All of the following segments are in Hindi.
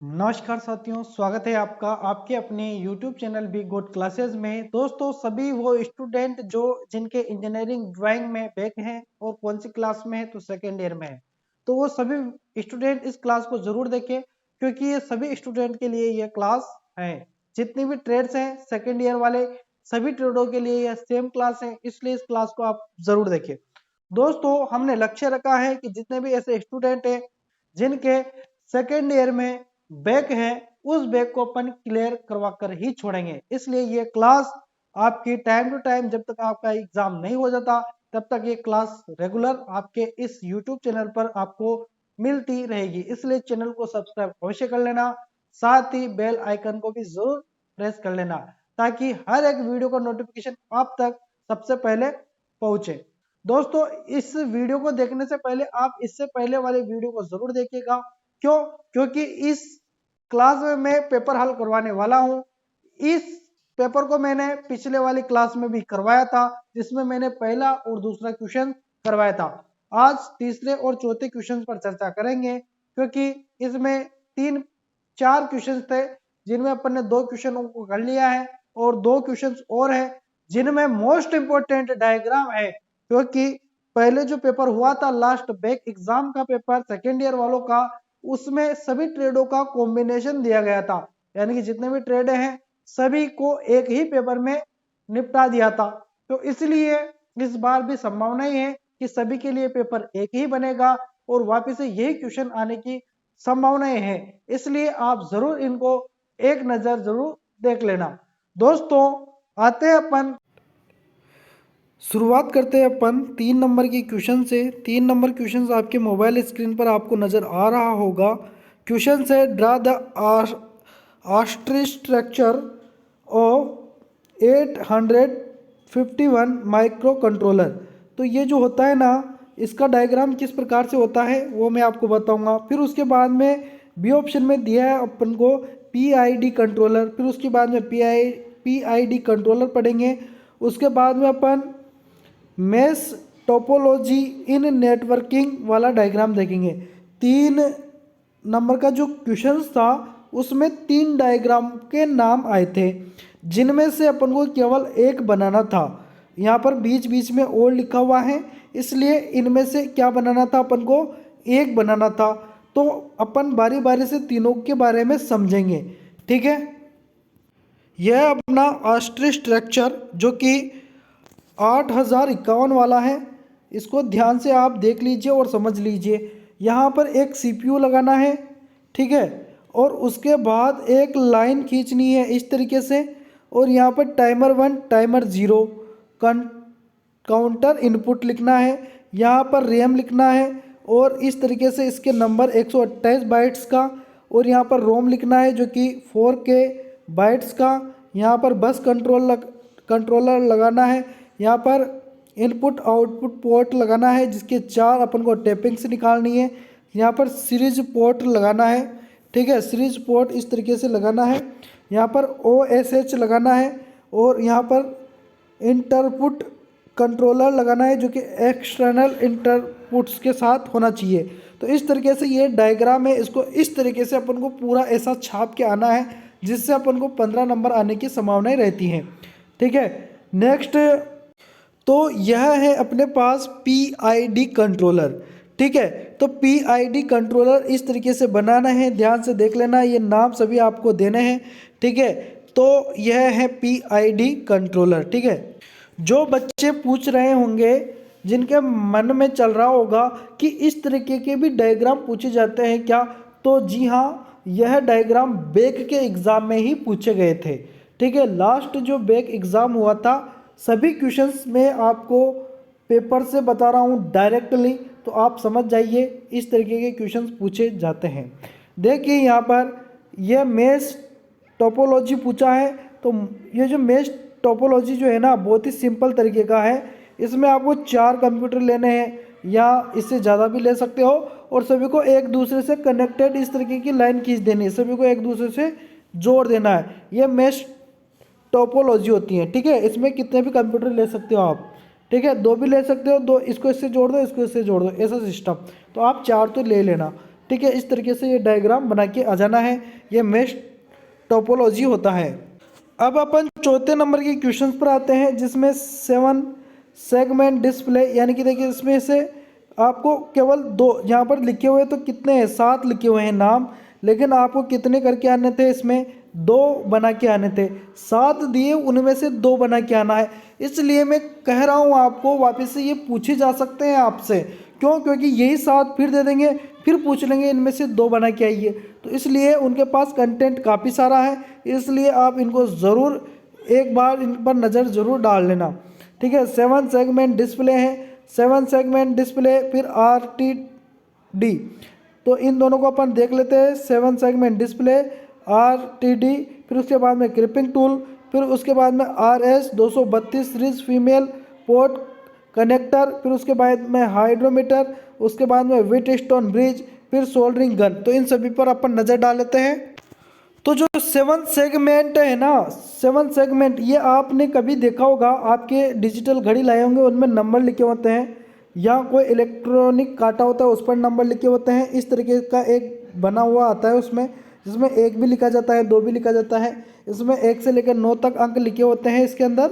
नमस्कार साथियों, स्वागत है आपका आपके अपने YouTube channel be good classes में। दोस्तों, सभी वो स्टूडेंट जो जिनके इंजीनियरिंग ड्राइंग में बैक हैं और कौन सी क्लास में है तो सेकेंड ईयर में है, तो वो सभी स्टूडेंट इस क्लास को जरूर देखें, क्योंकि ये सभी स्टूडेंट के लिए ये क्लास है। जितनी भी ट्रेड्स हैं सेकेंड ईयर वाले, सभी ट्रेडों के लिए यह सेम क्लास है, इसलिए इस क्लास को आप जरूर देखें। दोस्तों, हमने लक्ष्य रखा है कि जितने भी ऐसे स्टूडेंट हैं जिनके सेकेंड ईयर में बैक है, उस बैक को अपन क्लियर करवा कर ही छोड़ेंगे। इसलिए ये क्लास आपकी टाइम टू टाइम, जब तक आपका एग्जाम नहीं हो जाता तब तक ये क्लास रेगुलर आपके इस YouTube चैनल पर आपको मिलती रहेगी। इसलिए चैनल को सब्सक्राइब अवश्य कर लेना, साथ ही बेल आइकन को भी जरूर प्रेस कर लेना, ताकि हर एक वीडियो का नोटिफिकेशन आप तक सबसे पहले पहुंचे। दोस्तों, इस वीडियो को देखने से पहले आप इससे पहले वाले वीडियो को जरूर देखिएगा। क्यों? क्योंकि इस क्लास में मैं पेपर हल करवाने वाला हूं। इस पेपर को मैंने पिछले वाली क्लास में भी करवाया था, जिसमें मैंने पहला और दूसरा क्वेश्चन करवाया था। आज तीसरे और चौथे क्वेश्चन पर चर्चा करेंगे, क्योंकि इसमें तीन चार क्वेश्चन थे, जिनमें अपन ने दो क्वेश्चनों को कर लिया है और दो क्वेश्चन और है जिनमें मोस्ट इंपोर्टेंट डायग्राम है। क्योंकि पहले जो पेपर हुआ था लास्ट बैक एग्जाम का पेपर सेकेंड ईयर वालों का, उसमें सभी ट्रेडों का कॉम्बिनेशन दिया गया था, यानी कि जितने भी ट्रेड हैं सभी को एक ही पेपर में निपटा दिया था। तो इसलिए इस बार भी संभावना ही है कि सभी के लिए पेपर एक ही बनेगा और वापस से यही क्वेश्चन आने की संभावनाएं हैं। इसलिए आप जरूर इनको एक नजर जरूर देख लेना। दोस्तों, आते हैं अपन शुरुआत करते हैं अपन 3 नंबर के क्वेश्चन से। 3 नंबर क्वेश्चन आपके मोबाइल स्क्रीन पर आपको नज़र आ रहा होगा। क्वेश्चन है ड्रा द आस्ट्री स्ट्रक्चर ऑफ 851 माइक्रो कंट्रोलर। तो ये जो होता है ना, इसका डायग्राम किस प्रकार से होता है वो मैं आपको बताऊंगा। फिर उसके बाद में बी ऑप्शन में दिया है अपन को PID कंट्रोलर, फिर उसके बाद में PID कंट्रोलर पढ़ेंगे। उसके बाद में अपन मेश टोपोलॉजी इन नेटवर्किंग वाला डायग्राम देखेंगे। 3 नंबर का जो क्वेश्चन था उसमें 3 डायग्राम के नाम आए थे, जिनमें से अपन को केवल एक बनाना था। यहाँ पर बीच बीच में और लिखा हुआ है, इसलिए इनमें से क्या बनाना था, अपन को एक बनाना था। तो अपन बारी बारी से तीनों के बारे में समझेंगे, ठीक है। यह अपना आस्ट्री स्ट्रक्चर जो कि 8051 वाला है, इसको ध्यान से आप देख लीजिए और समझ लीजिए। यहाँ पर एक CPU लगाना है, ठीक है, और उसके बाद एक लाइन खींचनी है इस तरीके से, और यहाँ पर टाइमर 1 टाइमर 0 काउंटर इनपुट लिखना है, यहाँ पर रैम लिखना है, और इस तरीके से इसके नंबर 128 बाइट्स का, और यहाँ पर रोम लिखना है जो कि 4K बाइट्स का। यहाँ पर बस कंट्रोलर लगाना है, यहाँ पर इनपुट आउटपुट पोर्ट लगाना है जिसके 4 अपन को टैपिंग से निकालनी है। यहाँ पर सीरीज पोर्ट लगाना है, ठीक है, सीरीज पोर्ट इस तरीके से लगाना है। यहाँ पर OSH लगाना है, और यहाँ पर इंटरपुट कंट्रोलर लगाना है जो कि एक्सटर्नल इंटरपुट्स के साथ होना चाहिए। तो इस तरीके से ये डायग्राम है, इसको इस तरीके से अपन को पूरा ऐसा छाप के आना है जिससे अपन को 15 नंबर आने की संभावनाएं रहती हैं, ठीक है। नेक्स्ट, तो यह है अपने पास PID कंट्रोलर, ठीक है। तो PID कंट्रोलर इस तरीके से बनाना है, ध्यान से देख लेना, ये नाम सभी आपको देने हैं, ठीक है। तो यह है PID कंट्रोलर, ठीक है। जो बच्चे पूछ रहे होंगे, जिनके मन में चल रहा होगा कि इस तरीके के भी डायग्राम पूछे जाते हैं क्या, तो जी हाँ, यह डायग्राम बैक के एग्ज़ाम में ही पूछे गए थे, ठीक है। लास्ट जो बैक एग्ज़ाम हुआ था, सभी क्वेश्चंस में आपको पेपर से बता रहा हूँ डायरेक्टली, तो आप समझ जाइए इस तरीके के क्वेश्चंस पूछे जाते हैं। देखिए यहाँ पर यह मेश टोपोलॉजी पूछा है, तो ये जो मेश टोपोलॉजी जो है ना, बहुत ही सिंपल तरीके का है। इसमें आपको 4 कंप्यूटर लेने हैं या इससे ज़्यादा भी ले सकते हो, और सभी को एक दूसरे से कनेक्टेड इस तरीके की लाइन खींच देनी है, सभी को एक दूसरे से जोड़ देना है। ये मेश टोपोलॉजी होती है, ठीक है। इसमें कितने भी कंप्यूटर ले सकते हो आप, ठीक है, 2 भी ले सकते हो, 2 इसको इससे जोड़ दो, इसको इससे जोड़ दो, ऐसा सिस्टम। तो आप 4 तो ले लेना। ठीक है, इस तरीके से ये डायग्राम बना के आ जाना है, ये मेश टोपोलॉजी होता है। अब अपन चौथे नंबर के क्वेश्चन पर आते हैं, जिसमें 7 सेगमेंट डिस्प्ले, यानी कि देखिए इसमें से आपको केवल 2 यहाँ पर लिखे हुए तो कितने हैं, 7 लिखे हुए हैं नाम, लेकिन आपको कितने करके आने थे, इसमें 2 बना के आने थे। 7 दिए, उनमें से 2 बना के आना है। इसलिए मैं कह रहा हूँ आपको, वापस से ये पूछे जा सकते हैं आपसे, क्यों, क्योंकि यही 7 फिर दे देंगे, फिर पूछ लेंगे इनमें से 2 बना के आइए, तो इसलिए उनके पास कंटेंट काफ़ी सारा है, इसलिए आप इनको ज़रूर एक बार इन पर नज़र ज़रूर डाल लेना। ठीक है, 7 सेगमेंट डिस्प्ले है, 7 सेगमेंट डिस्प्ले, फिर RTD, तो इन दोनों को अपन देख लेते हैं। 7 सेगमेंट डिस्प्ले, RTD, फिर उसके बाद में क्रिपिंग टूल, फिर उसके बाद में RS-232 series female port connector, फिर उसके बाद में हाइड्रोमीटर, उसके बाद में वेट स्टोन ब्रिज, फिर सोल्डरिंग गन। तो इन सभी पर अपन नज़र डाल लेते हैं। तो जो 7 सेगमेंट है ना, 7 सेगमेंट, ये आपने कभी देखा होगा, आपके डिजिटल घड़ी लाए होंगे, उनमें नंबर लिखे होते हैं, या कोई इलेक्ट्रॉनिक काटा होता है उस पर नंबर लिखे होते हैं। इस तरीके का एक बना हुआ आता है उसमें, जिसमें 1 भी लिखा जाता है, 2 भी लिखा जाता है। इसमें 1 से लेकर 9 तक अंक लिखे होते हैं इसके अंदर।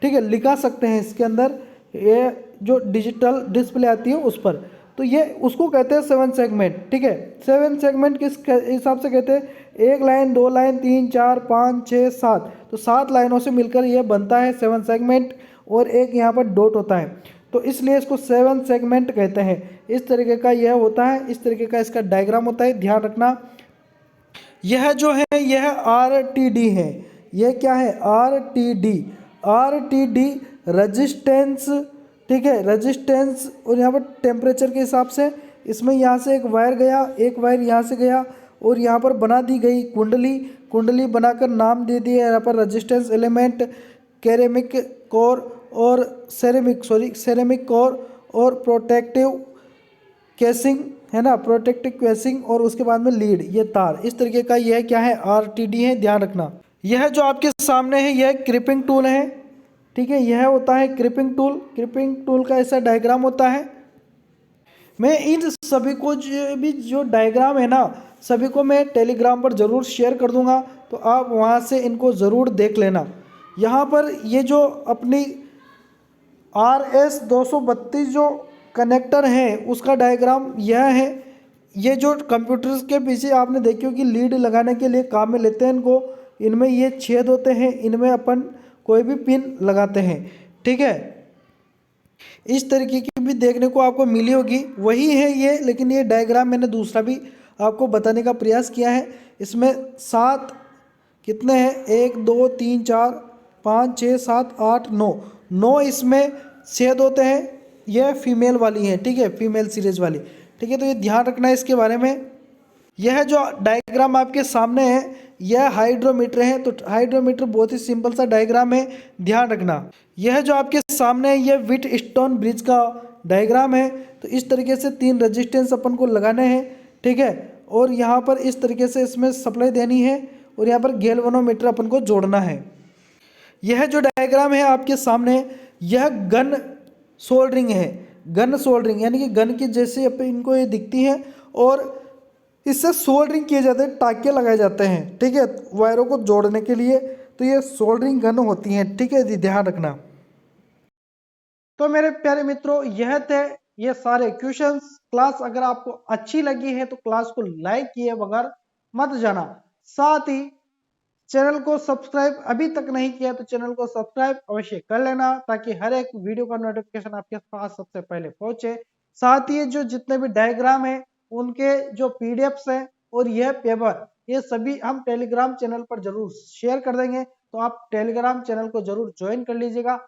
ठीक है, लिखा सकते हैं इसके अंदर, ये जो डिजिटल डिस्प्ले आती है उस पर। तो ये उसको कहते हैं 7 सेगमेंट। ठीक है, 7 सेगमेंट किस हिसाब से कहते हैं, 1 लाइन, 2 लाइन, 3, 4, 5, 6, 7, तो 7 लाइनों से मिलकर ये बनता है 7 सेगमेंट, और एक यहाँ पर डॉट होता है, तो इसलिए इसको 7 सेगमेंट कहते हैं। इस तरीके का यह होता है, इस तरीके का इसका डायग्राम होता है, ध्यान रखना। यह जो है यह RTD है, यह क्या है, RTD। RTD रजिस्टेंस, ठीक है, रजिस्टेंस, और यहाँ पर टेम्परेचर के हिसाब से इसमें यहाँ से एक वायर गया, एक वायर यहाँ से गया, और यहाँ पर बना दी गई कुंडली, कुंडली बनाकर नाम दे दिया यहाँ पर रजिस्टेंस एलिमेंट, कैरेमिक कोर और सेरेमिक कोर, और प्रोटेक्टिव केसिंग है ना, प्रोटेक्टिव केसिंग, और उसके बाद में लीड, ये तार। इस तरीके का यह क्या है, RTD है, ध्यान रखना। यह जो आपके सामने है यह क्रिपिंग टूल है। ठीक है, यह होता है क्रिपिंग टूल। क्रिपिंग टूल का ऐसा डायग्राम होता है। मैं इन सभी को जो डायग्राम है ना, सभी को मैं टेलीग्राम पर ज़रूर शेयर कर दूंगा, तो आप वहाँ से इनको ज़रूर देख लेना। यहाँ पर ये जो अपनी RS-232 जो कनेक्टर है उसका डायग्राम यह है। ये जो कंप्यूटर्स के पीछे आपने देखी होगी लीड लगाने के लिए काम में लेते हैं इनको, इनमें ये छेद होते हैं, इनमें अपन कोई भी पिन लगाते हैं। ठीक है, इस तरीके की भी देखने को आपको मिली होगी, वही है ये, लेकिन ये डायग्राम मैंने दूसरा भी आपको बताने का प्रयास किया है। इसमें 7 कितने हैं, 1, 2, 3, 4, 5, 6, 7, 8, 9 इसमें छेद होते हैं। यह फीमेल वाली है, ठीक है, फीमेल सीरीज वाली। ठीक है, तो ये ध्यान रखना है इसके बारे में। यह जो डायग्राम आपके सामने है यह हाइड्रोमीटर है, तो हाइड्रोमीटर बहुत ही सिंपल सा डायग्राम है, ध्यान रखना। यह जो आपके सामने है यह व्हीट स्टोन ब्रिज का डायग्राम है। तो इस तरीके से 3 रेजिस्टेंस अपन को लगाने हैं। ठीक है, और यहाँ पर इस तरीके से इसमें सप्लाई देनी है, और यहाँ पर गैल्वेनोमीटर अपन को जोड़ना है। यह जो डायग्राम है आपके सामने, यह गन सोल्डरिंग है। गन सोल्डरिंग यानी कि गन की जैसे इनको ये दिखती है, और इससे सोल्डरिंग किए जाते हैं, टाके लगाए जाते हैं। ठीक है, वायरों को जोड़ने के लिए, तो ये सोल्डरिंग गन होती हैं। ठीक है जी, ध्यान रखना। तो मेरे प्यारे मित्रों, यह थे ये सारे क्वेश्चंस। क्लास अगर आपको अच्छी लगी है तो क्लास को लाइक किए बगैर मत जाना। साथ ही चैनल को सब्सक्राइब अभी तक नहीं किया तो चैनल को सब्सक्राइब अवश्य कर लेना, ताकि हर एक वीडियो का नोटिफिकेशन आपके पास सबसे पहले पहुंचे। साथ ही जो जितने भी डायग्राम है उनके जो पीडीएफ्स हैं और यह पेपर, ये सभी हम टेलीग्राम चैनल पर जरूर शेयर कर देंगे, तो आप टेलीग्राम चैनल को जरूर ज्वाइन कर लीजिएगा।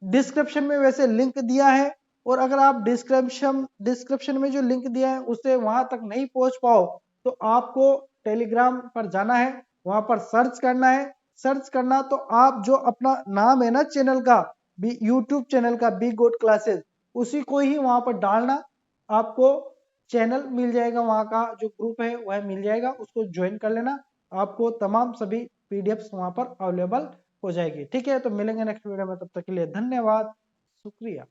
डिस्क्रिप्शन में वैसे लिंक दिया है, और अगर आप डिस्क्रिप्शन में जो लिंक दिया है उससे वहां तक नहीं पहुंच पाओ तो आपको टेलीग्राम पर जाना है, वहां पर सर्च करना है। सर्च करना तो आप जो अपना नाम है ना चैनल का, यूट्यूब चैनल का बी गोट क्लासेस, उसी को ही वहां पर डालना, आपको चैनल मिल जाएगा, वहां का जो ग्रुप है वह मिल जाएगा, उसको ज्वाइन कर लेना। आपको तमाम सभी पीडीएफ्स वहां पर अवेलेबल हो जाएगी। ठीक है, तो मिलेंगे नेक्स्ट वीडियो में, तब तक के लिए धन्यवाद, शुक्रिया।